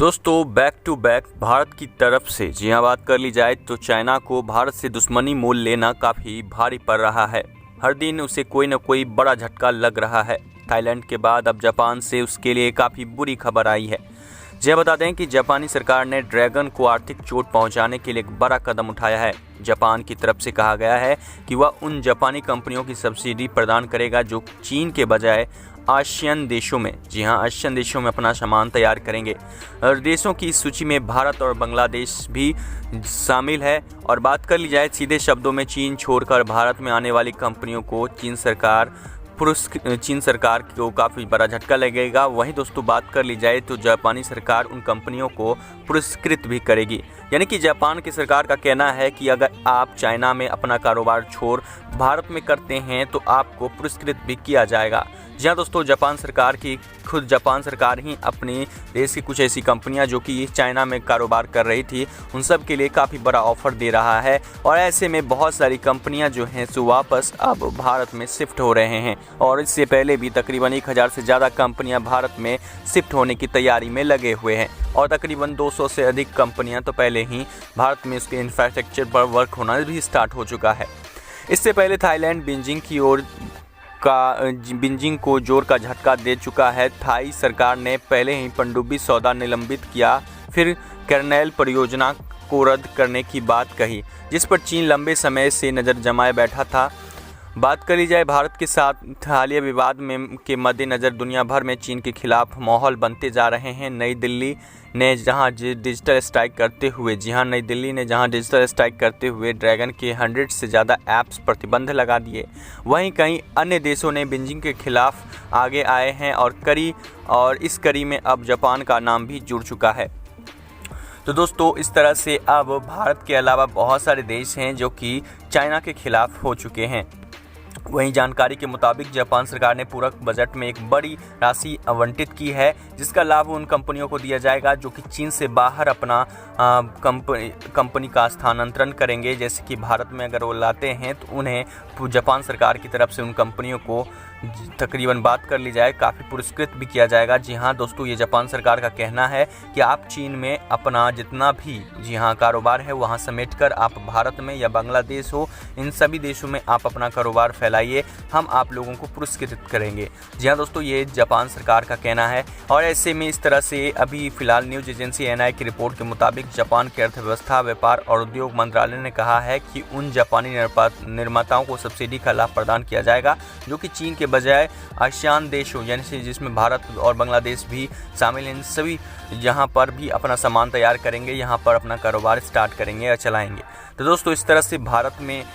दोस्तों back to back Bharat की तरफ से जी हाँ बात कर ली जाए तो चाइना को भारत से दुश्मनी मोल लेना काफ़ी भारी पड़ रहा है। हर दिन उसे कोई न कोई बड़ा झटका लग रहा है। थाईलैंड के बाद अब जापान से उसके लिए काफ़ी बुरी खबर आई है। जी बता दें कि जापानी सरकार ने ड्रैगन को आर्थिक चोट पहुंचाने के लिए एक बड़ा कदम उठाया है। जापान की तरफ से कहा गया है कि वह उन जापानी कंपनियों की सब्सिडी प्रदान करेगा जो चीन के बजाय आसियान देशों में आसियान देशों में अपना सामान तैयार करेंगे। और देशों की इस सूची में भारत और बांग्लादेश भी शामिल है। और बात कर ली जाए सीधे शब्दों में, चीन छोड़कर भारत में आने वाली कंपनियों को चीन सरकार को काफ़ी बड़ा झटका लगेगा। वहीं दोस्तों बात कर ली जाए तो जापानी सरकार उन कंपनियों को पुरस्कृत भी करेगी। यानी कि जापान की सरकार का कहना है कि अगर आप चाइना में अपना कारोबार छोड़ भारत में करते हैं तो आपको पुरस्कृत भी किया जाएगा। जी हाँ दोस्तों, जापान सरकार ही अपनी देश की कुछ ऐसी कंपनियां जो कि चाइना में कारोबार कर रही थी उन सब के लिए काफ़ी बड़ा ऑफर दे रहा है। और ऐसे में बहुत सारी कंपनियां जो हैं सो वापस अब भारत में शिफ्ट हो रहे हैं। और इससे पहले भी तकरीबन 1000 से ज़्यादा कंपनियां भारत में शिफ्ट होने की तैयारी में लगे हुए हैं। और तकरीबन 200 से अधिक कंपनियां तो पहले ही भारत में उसके इंफ्रास्ट्रक्चर पर वर्क होना भी स्टार्ट हो चुका है। इससे पहले थाईलैंड बीजिंग को जोर का झटका दे चुका है। थाई सरकार ने पहले ही पनडुब्बी सौदा निलंबित किया, फिर कर्नेल परियोजना को रद्द करने की बात कही, जिस पर चीन लंबे समय से नज़र जमाए बैठा था। बात करी जाए भारत के साथ हालिया विवाद के मद्देनज़र दुनिया भर में चीन के खिलाफ माहौल बनते जा रहे हैं। नई दिल्ली ने जहां डिजिटल स्ट्राइक करते हुए ड्रैगन के 100 से ज़्यादा ऐप्स प्रतिबंध लगा दिए, वहीं कई अन्य देशों ने बीजिंग के खिलाफ आगे आए हैं और इस कड़ी में अब जापान का नाम भी जुड़ चुका है। तो दोस्तों इस तरह से अब भारत के अलावा बहुत सारे देश हैं जो कि चाइना के खिलाफ हो चुके हैं। वहीं जानकारी के मुताबिक जापान सरकार ने पूरक बजट में एक बड़ी राशि आवंटित की है, जिसका लाभ उन कंपनियों को दिया जाएगा जो कि चीन से बाहर अपना कंपनी का स्थानांतरण करेंगे। जैसे कि भारत में अगर वो लाते हैं तो उन्हें जापान सरकार की तरफ से उन कंपनियों को तकरीबन बात कर ली जाए काफ़ी पुरस्कृत भी किया जाएगा। जी हाँ दोस्तों, ये जापान सरकार का कहना है कि आप चीन में अपना जितना भी कारोबार है वहाँ समेट कर आप भारत में या बांग्लादेश हो, इन सभी देशों में आप अपना कारोबार फैलाइए, हम आप लोगों को पुरस्कृत करेंगे। जी हाँ दोस्तों, ये जापान सरकार का कहना है। और ऐसे में इस तरह से अभी फिलहाल न्यूज एजेंसी एनआई की रिपोर्ट के मुताबिक जापान के अर्थव्यवस्था, व्यापार और उद्योग मंत्रालय ने कहा है कि उन जापानी निर्माताओं को सब्सिडी का लाभ प्रदान किया जाएगा जो कि चीन के बजाय आसियान देशों यानी जिसमें भारत और बांग्लादेश भी शामिल हैं, सभी यहाँ पर भी अपना सामान तैयार करेंगे, यहाँ पर अपना कारोबार स्टार्ट करेंगे या चलाएंगे। तो दोस्तों इस तरह से भारत में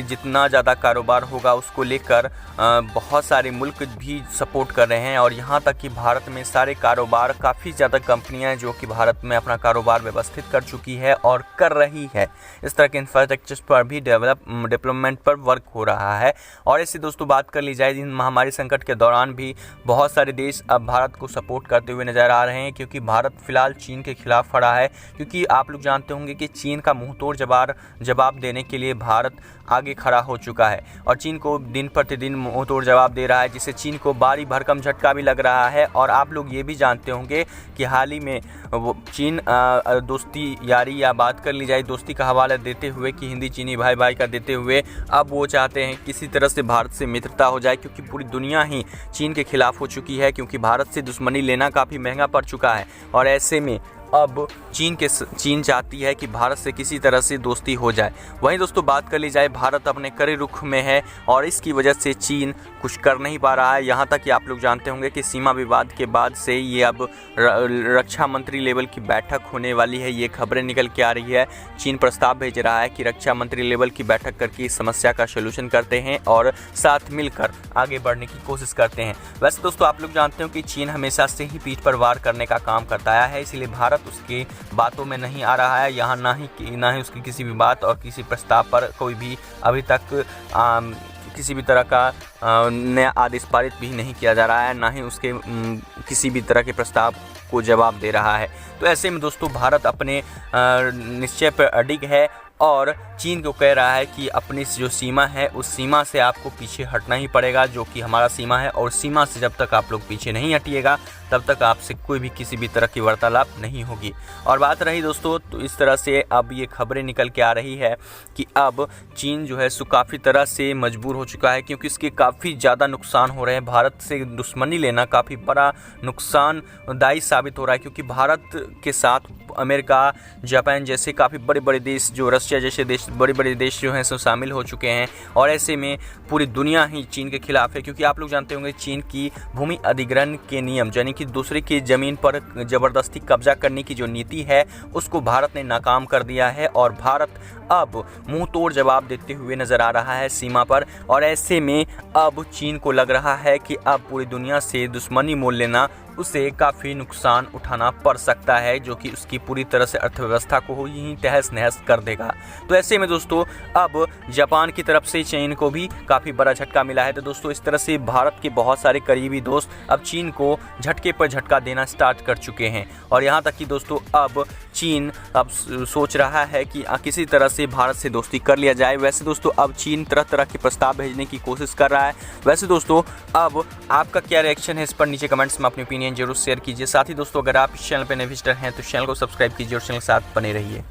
जितना ज़्यादा कारोबार होगा उसको लेकर बहुत सारे मुल्क भी सपोर्ट कर रहे हैं। और यहाँ तक कि भारत में सारे कारोबार काफ़ी ज़्यादा कंपनियाँ जो कि भारत में अपना कारोबार व्यवस्थित कर चुकी है और कर रही है। इस तरह के इंफ्रास्ट्रक्चर पर भी डेवलपमेंट पर वर्क हो रहा है। और ऐसे दोस्तों बात कर ली जाए इन महामारी संकट के दौरान भी बहुत सारे देश अब भारत को सपोर्ट करते हुए नजर आ रहे हैं, क्योंकि भारत फिलहाल चीन के खिलाफ खड़ा है। क्योंकि आप लोग जानते होंगे कि चीन का मुंहतोड़ जवाब देने के लिए भारत आगे खड़ा हो चुका है और चीन को दिन प्रतिदिन मुंहतोड़ जवाब दे रहा है, जिससे चीन को भारी भरकम झटका भी लग रहा है। और आप लोग ये भी जानते होंगे कि हाल ही में चीन दोस्ती यारी या बात कर ली जाए दोस्ती का हवाला देते हुए कि हिंदी चीनी भाई भाई का देते हुए अब वो चाहते हैं किसी तरह से भारत से मित्रता हो जाए, क्योंकि पूरी दुनिया ही चीन के खिलाफ हो चुकी है, क्योंकि भारत से दुश्मनी लेना काफ़ी महंगा पड़ चुका है। और ऐसे में अब चीन चाहती है कि भारत से किसी तरह से दोस्ती हो जाए। वहीं दोस्तों बात कर ली जाए भारत अपने कड़े रुख में है और इसकी वजह से चीन कुछ कर नहीं पा रहा है। यहाँ तक कि आप लोग जानते होंगे कि सीमा विवाद के बाद से ये अब रक्षा मंत्री लेवल की बैठक होने वाली है, ये खबरें निकल के आ रही है। चीन प्रस्ताव भेज रहा है कि रक्षा मंत्री लेवल की बैठक करके इस समस्या का सलूशन करते हैं और साथ मिलकर आगे बढ़ने की कोशिश करते हैं। वैसे दोस्तों आप लोग जानते हो कि चीन हमेशा से ही पीठ पर वार करने का काम करता आया है, इसलिए भारत उसकी बातों में नहीं आ रहा है। यहाँ ना ही उसकी किसी भी बात और किसी प्रस्ताव पर कोई भी अभी तक किसी भी तरह का नया आदेश पारित भी नहीं किया जा रहा है, ना ही उसके किसी भी तरह के प्रस्ताव को जवाब दे रहा है। तो ऐसे में दोस्तों भारत अपने निश्चय पर अडिग है और चीन को कह रहा है कि अपनी जो सीमा है उस सीमा से आपको पीछे हटना ही पड़ेगा, जो कि हमारा सीमा है, और सीमा से जब तक आप लोग पीछे नहीं हटिएगा तब तक आपसे कोई भी किसी भी तरह की वार्तालाप नहीं होगी। और बात रही दोस्तों, तो इस तरह से अब ये खबरें निकल के आ रही है कि अब चीन जो है सो काफ़ी तरह से मजबूर हो चुका है, क्योंकि इसके काफ़ी ज़्यादा नुकसान हो रहे हैं। भारत से दुश्मनी लेना काफ़ी बड़ा नुकसानदायी साबित हो रहा है, क्योंकि भारत के साथ अमेरिका, जापान जैसे काफ़ी बड़े बड़े देश, जो रशिया जैसे देश, बड़े बड़े देश जो हैं सो शामिल हो चुके हैं। और ऐसे में पूरी दुनिया ही चीन के खिलाफ है, क्योंकि आप लोग जानते होंगे चीन की भूमि अधिग्रहण के नियम, यानी कि दूसरे की ज़मीन पर ज़बरदस्ती कब्जा करने की जो नीति है उसको भारत ने नाकाम कर दिया है। और भारत अब मुंह तोड़ जवाब देते हुए नज़र आ रहा है सीमा पर। और ऐसे में अब चीन को लग रहा है कि अब पूरी दुनिया से दुश्मनी मोल लेना उसे काफ़ी नुकसान उठाना पड़ सकता है, जो कि उसकी पूरी तरह से अर्थव्यवस्था को ही तहस नहस कर देगा। तो ऐसे में दोस्तों अब जापान की तरफ से चीन को भी काफ़ी बड़ा झटका मिला है। तो दोस्तों इस तरह से भारत के बहुत सारे करीबी दोस्त अब चीन को झटके पर झटका देना स्टार्ट कर चुके हैं। और यहाँ तक कि दोस्तों अब चीन अब सोच रहा है कि किसी तरह से भारत से दोस्ती कर लिया जाए। वैसे दोस्तों अब चीन तरह तरह के प्रस्ताव भेजने की कोशिश कर रहा है। वैसे दोस्तों अब आपका क्या रिएक्शन है इस पर नीचे कमेंट्स में अपनी ओपिनियन जरूर शेयर कीजिए। साथ ही दोस्तों अगर आप इस चैनल पर नए विजिटर हैं तो चैनल को सब्सक्राइब कीजिए और चैनल के साथ बने रहिए।